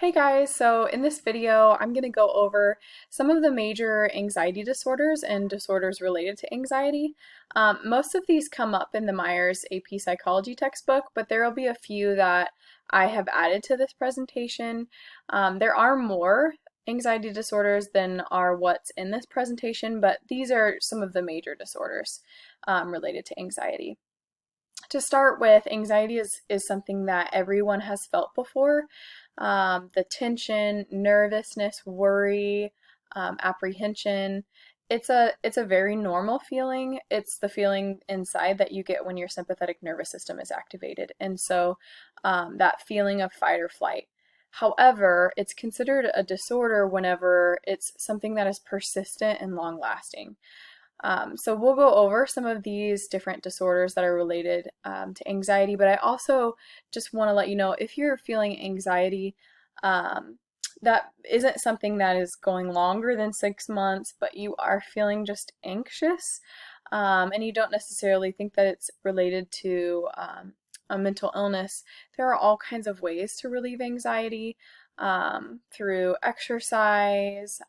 Hey guys, so in this video I'm going to go over some of the major anxiety disorders and disorders related to anxiety. Most of these come up in the Myers AP Psychology textbook, but there will be a few that I have added to this presentation. There are more anxiety disorders than are what's in this presentation, but these are some of the major disorders related to anxiety. To start with, anxiety is something that everyone has felt before. The tension, nervousness, worry, apprehension. It's a very normal feeling. It's the feeling inside that you get when your sympathetic nervous system is activated. And so that feeling of fight or flight. However, it's considered a disorder whenever it's something that is persistent and long lasting. So we'll go over some of these different disorders that are related to anxiety, but I also just want to let you know if you're feeling anxiety, that isn't something that is going longer than 6 months, but you are feeling just anxious, and you don't necessarily think that it's related to a mental illness. There are all kinds of ways to relieve anxiety through exercise,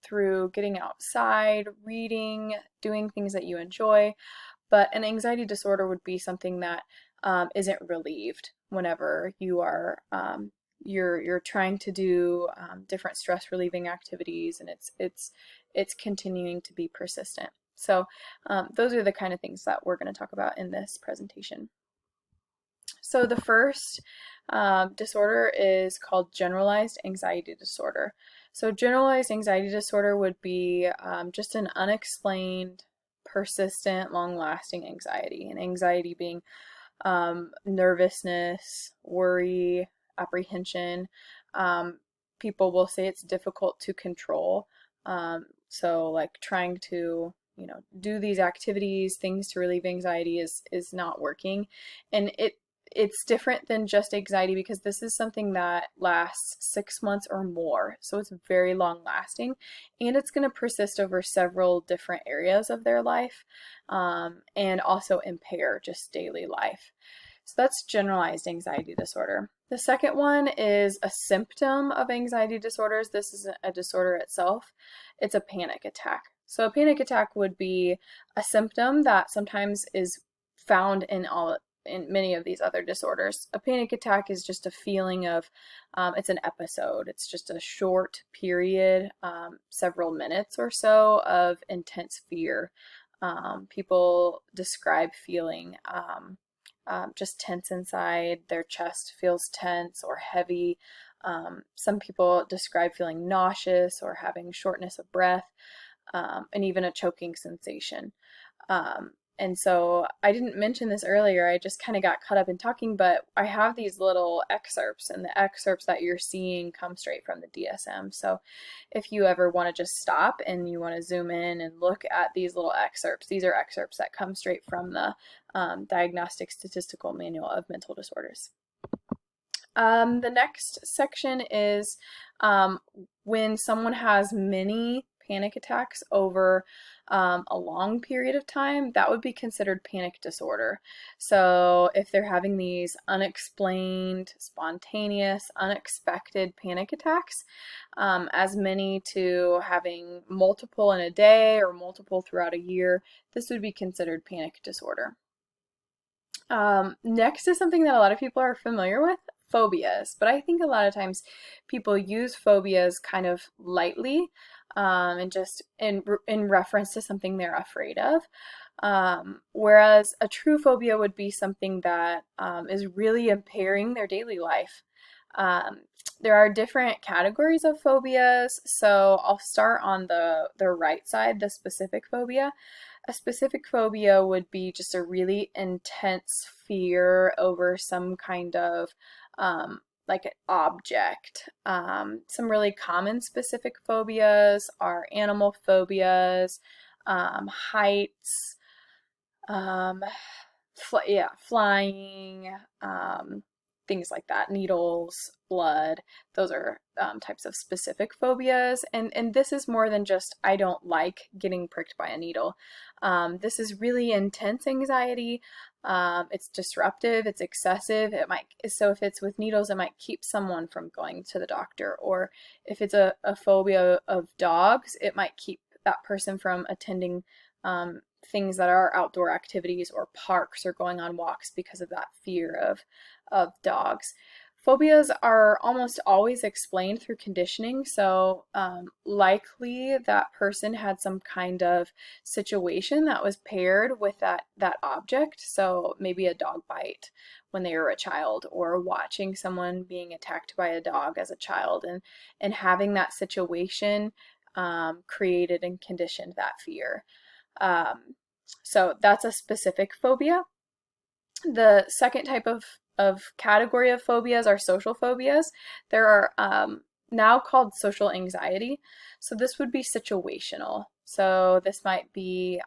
through getting outside, reading, doing things that you enjoy. But an anxiety disorder would be something that isn't relieved whenever you are you're trying to do different stress relieving activities, and it's continuing to be persistent. So those are the kind of things that we're going to talk about in this presentation. So the first disorder is called generalized anxiety disorder. So generalized anxiety disorder would be just an unexplained, persistent, long-lasting anxiety. And anxiety being nervousness, worry, apprehension. People will say it's difficult to control. So like trying to do these activities, things to relieve anxiety is not working. And it's different than just anxiety because this is something that lasts 6 months or more. So it's very long lasting, and it's going to persist over several different areas of their life, and also impair just daily life. So that's generalized anxiety disorder. The second one is a symptom of anxiety disorders. This isn't a disorder itself. It's a panic attack. So a panic attack would be a symptom that sometimes is found in many of these other disorders. A panic attack is just a feeling of, it's an episode. It's just a short period, several minutes or so of intense fear. People describe feeling just tense inside. Their chest feels tense or heavy. Some people describe feeling nauseous or having shortness of breath, and even a choking sensation. And so I didn't mention this earlier, I just kind of got caught up in talking, but I have these little excerpts, and the excerpts that you're seeing come straight from the DSM. So if you ever want to just stop and you want to zoom in and look at these little excerpts, these are excerpts that come straight from the Diagnostic Statistical Manual of Mental Disorders. The next section is when someone has many panic attacks over a long period of time, that would be considered panic disorder. So if they're having these unexplained, spontaneous, unexpected panic attacks, as many to having multiple in a day or multiple throughout a year, this would be considered panic disorder. Next is something that a lot of people are familiar with, phobias, but I think a lot of times people use phobias kind of lightly, and just in reference to something they're afraid of. Whereas a true phobia would be something that is really impairing their daily life. There are different categories of phobias, so I'll start on the right side, the specific phobia. A specific phobia would be just a really intense fear over some kind of like an object. Some really common specific phobias are animal phobias, heights, flying, things like that, needles, blood. Those are types of specific phobias, and this is more than just I don't like getting pricked by a needle. This is really intense anxiety It's disruptive, it's excessive. So if it's with needles, it might keep someone from going to the doctor. Or if it's a phobia of dogs, it might keep that person from attending things that are outdoor activities or parks or going on walks because of that fear of dogs. Phobias are almost always explained through conditioning, so likely that person had some kind of situation that was paired with that object. So maybe a dog bite when they were a child, or watching someone being attacked by a dog as a child, and having that situation created and conditioned that fear. So that's a specific phobia. The second type of category of phobias are social phobias. There are now called social anxiety. So this would be situational. So this might be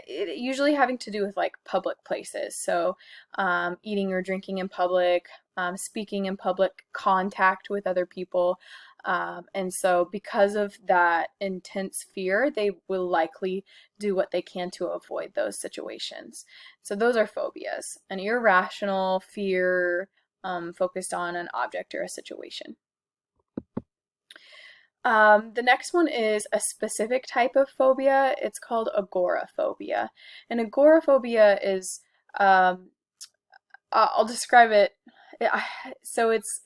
usually having to do with like public places. So eating or drinking in public, speaking in public, contact with other people. And so because of that intense fear, they will likely do what they can to avoid those situations. So those are phobias, an irrational fear focused on an object or a situation. The next one is a specific type of phobia. It's called agoraphobia. And agoraphobia is, I'll describe it. So it's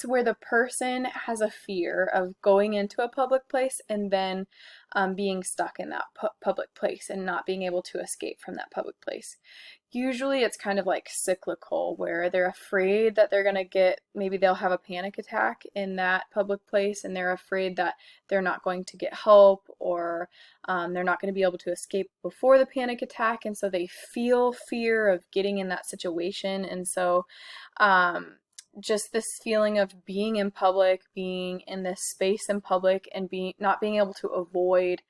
where the person has a fear of going into a public place and then being stuck in that public place and not being able to escape from that public place. Usually it's kind of like cyclical, where they're afraid that they're going to maybe they'll have a panic attack in that public place, and they're afraid that they're not going to get help, or they're not going to be able to escape before the panic attack, and so they feel fear of getting in that situation. And so just this feeling of being in public, being in this space in public, and not being able to avoid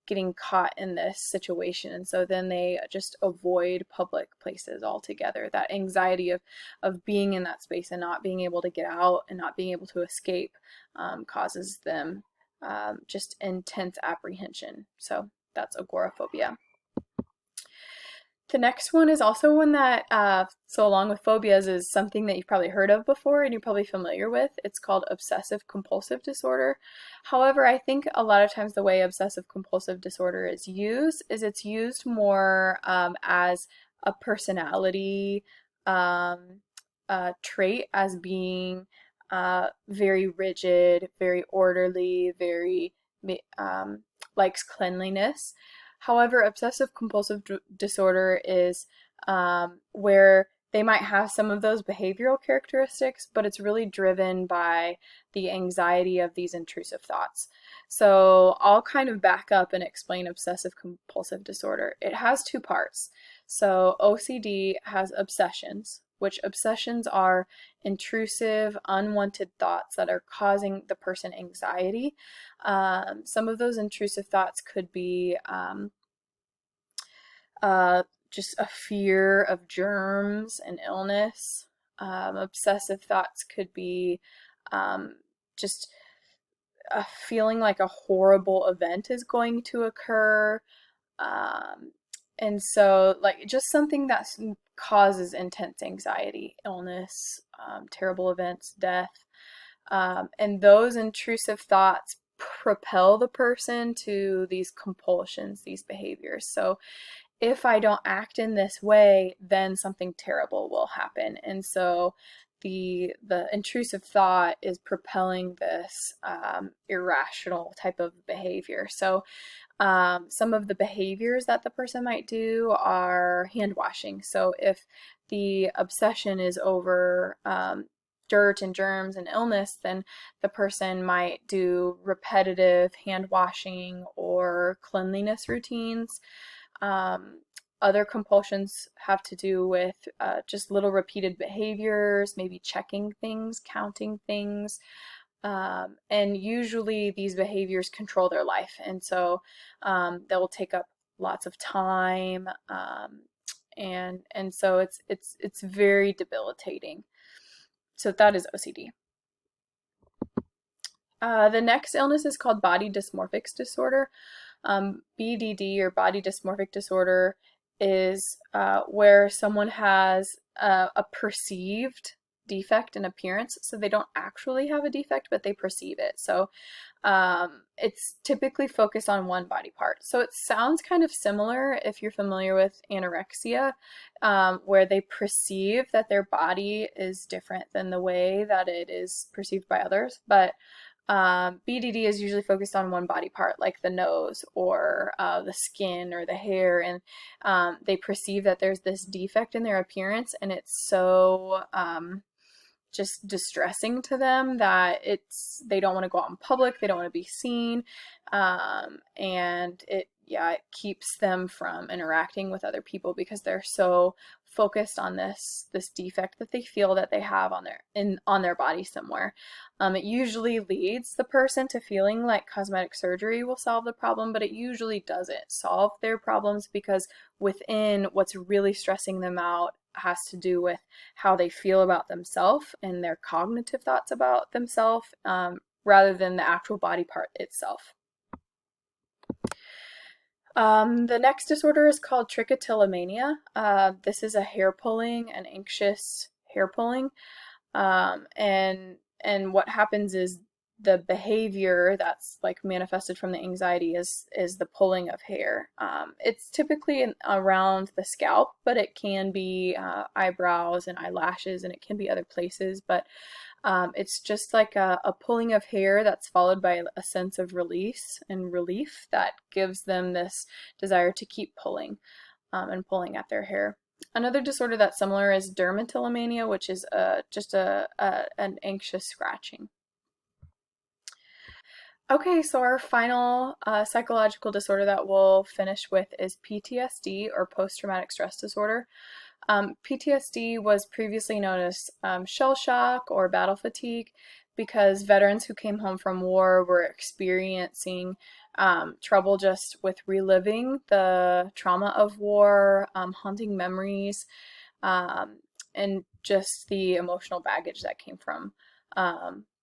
getting caught in this situation. And so then they just avoid public places altogether. That anxiety of being in that space and not being able to get out and not being able to escape causes them just intense apprehension. So that's agoraphobia. The next one is also one that, so along with phobias, is something that you've probably heard of before and you're probably familiar with. It's called obsessive compulsive disorder. However, I think a lot of times the way obsessive compulsive disorder is used is it's used more as a personality trait, as being very rigid, very orderly, very likes cleanliness. However, obsessive compulsive disorder is where they might have some of those behavioral characteristics, but it's really driven by the anxiety of these intrusive thoughts. So I'll kind of back up and explain obsessive compulsive disorder. It has two parts. So OCD has obsessions, which obsessions are intrusive, unwanted thoughts that are causing the person anxiety. Some of those intrusive thoughts could be just a fear of germs and illness. Obsessive thoughts could be just a feeling like a horrible event is going to occur. And so, like, just something that causes intense anxiety, illness, terrible events, death. And those intrusive thoughts propel the person to these compulsions, these behaviors. So if I don't act in this way, then something terrible will happen. And so the intrusive thought is propelling this irrational type of behavior. So some of the behaviors that the person might do are hand washing. So if the obsession is over dirt and germs and illness, then the person might do repetitive hand washing or cleanliness routines. Other compulsions have to do with just little repeated behaviors, maybe checking things, counting things. And usually these behaviors control their life, and so they will take up lots of time, and so it's very debilitating. So that is OCD. The next illness is called body dysmorphic disorder. BDD, or body dysmorphic disorder, is where someone has a perceived defect in appearance. So they don't actually have a defect, but they perceive it. So it's typically focused on one body part. So it sounds kind of similar if you're familiar with anorexia, where they perceive that their body is different than the way that it is perceived by others. But BDD is usually focused on one body part, like the nose or the skin or the hair, and they perceive that there's this defect in their appearance, and it's so just distressing to them that they don't want to go out in public, they don't want to be seen, and it keeps them from interacting with other people because they're so focused on this defect that they feel that they have on their body somewhere. It usually leads the person to feeling like cosmetic surgery will solve the problem, but it usually doesn't solve their problems, because within, what's really stressing them out has to do with how they feel about themselves and their cognitive thoughts about themselves, rather than the actual body part itself. The next disorder is called Trichotillomania. This is a hair pulling, an anxious hair pulling, and what happens is the behavior that's like manifested from the anxiety is the pulling of hair. It's typically around the scalp, but it can be eyebrows and eyelashes, and it can be other places, but it's just like a pulling of hair that's followed by a sense of release and relief that gives them this desire to keep pulling and pulling at their hair. Another disorder that's similar is dermatillomania, which is just an anxious scratching. Okay, so our final psychological disorder that we'll finish with is PTSD, or post-traumatic stress disorder. PTSD was previously known as shell shock or battle fatigue, because veterans who came home from war were experiencing trouble just with reliving the trauma of war, haunting memories, and just the emotional baggage that came from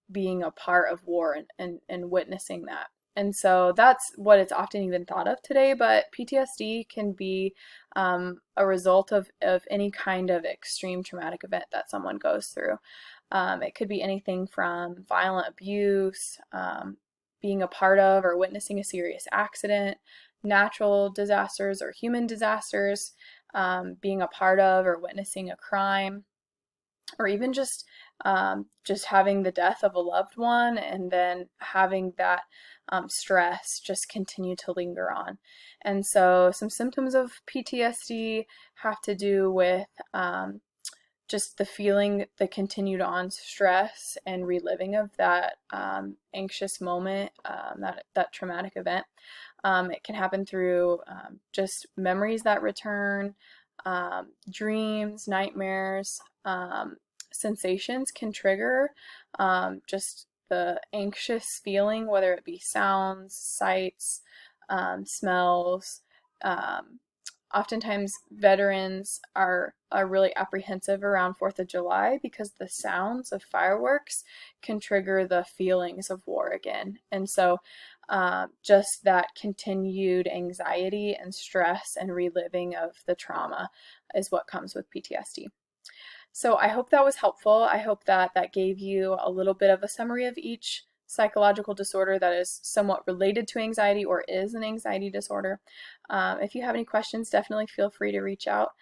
being a part of war and witnessing that. And so that's what it's often even thought of today, but PTSD can be a result of any kind of extreme traumatic event that someone goes through. It could be anything from violent abuse, being a part of or witnessing a serious accident, natural disasters or human disasters, being a part of or witnessing a crime, or even just having the death of a loved one and then having that stress just continue to linger on. And so some symptoms of PTSD have to do with just the feeling, the continued on stress and reliving of that anxious moment, that traumatic event. It can happen through just memories that return, dreams, nightmares. Sensations can trigger just the anxious feeling, whether it be sounds, sights, smells. Oftentimes veterans are really apprehensive around 4th of July because the sounds of fireworks can trigger the feelings of war again. And so just that continued anxiety and stress and reliving of the trauma is what comes with PTSD. So I hope that was helpful. I hope that gave you a little bit of a summary of each psychological disorder that is somewhat related to anxiety or is an anxiety disorder. If you have any questions, definitely feel free to reach out.